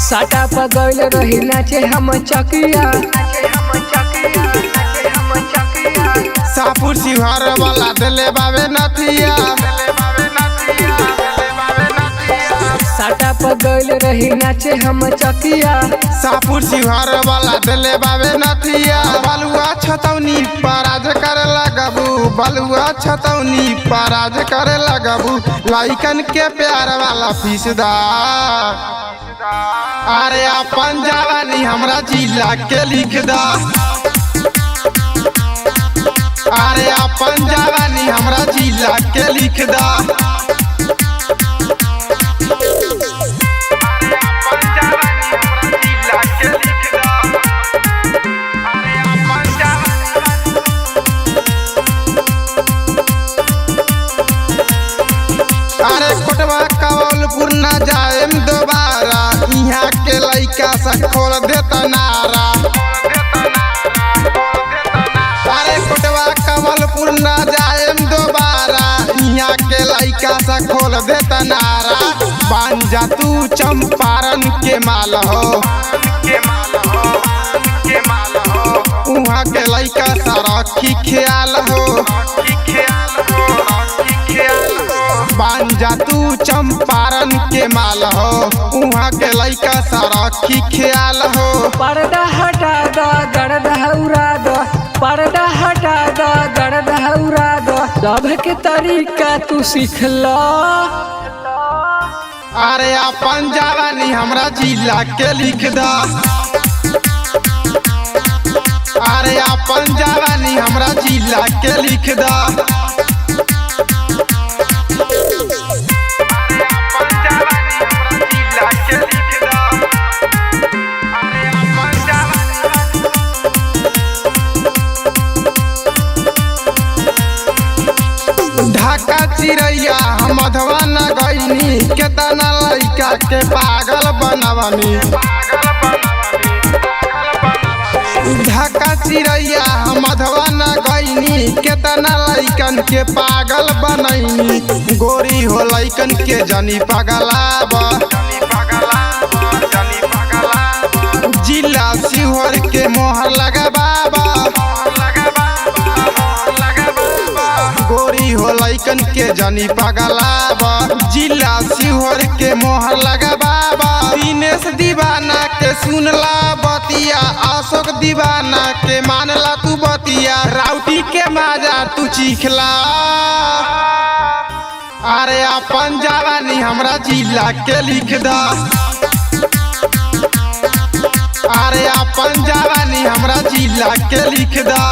साटा पगल रही नाचे हम चकिया सापुर शिवहर वाला दिले बाबे नथिया। साटा पगल रही नाचे हम चकिया सापुर शिवहर वाला दिले बाबे नथिया। बलुआ छतौनी पराज करे लगबू, बलुआ छतौनी पराज करे लगबू। लाइकन के प्यार वाला फीसदा अरे अपन जवानी हमरा जिला के लिख दा। अरे अपन जवानी हमरा जिला के लिख दा। अरे कोटवा कवलपुर न जाएम दोबारा, यहाँ के लइका सा खोल देता नारा। अरे कोटवा कवलपुर न जाएम दोबारा, यहाँ के लइका सा खोल देता नारा। बन जा तू चंपारण के माल हो, उहाँ के लइका सा रखी ख्याल हो। बन जा तू चंपारण के माल हो, उहाँ के लइका सा रखी ख्याल हो। पर्दा हटा दो गर्दा उड़ा दो, पर्दा हटा दो गर्दा उड़ा दो। सब के तरीका तू सीख लो। अरे अपन जवानी हमरा जिला के लिख दा। अरे अपन जवानी हमरा जिला के लिख दा। ढाका चिड़ैया हम मधवा न गईनी, केतना लइका के पागल बनवनी। ढाका चिड़ैया हम मधवा न गईनी, केतना लइकन के पागल बनैनी। गोरी हो लइकन के जनी पगलाबा, जिला शिवहर के मोहर लगाबाबा। गोरी हो लइकन के जनी पगलाबा, जिला शिवहर के मोहर लगाबाबा। दिनेश दीवाना के सुनला बतिया, अशोक दीवाना के मानला तू बतिया। राउटी के माजा तू चीखला। अरे अपन जवानी हमरा जिला के लिख दा। अरे अपन जवानी हमरा जिला के लिख दा।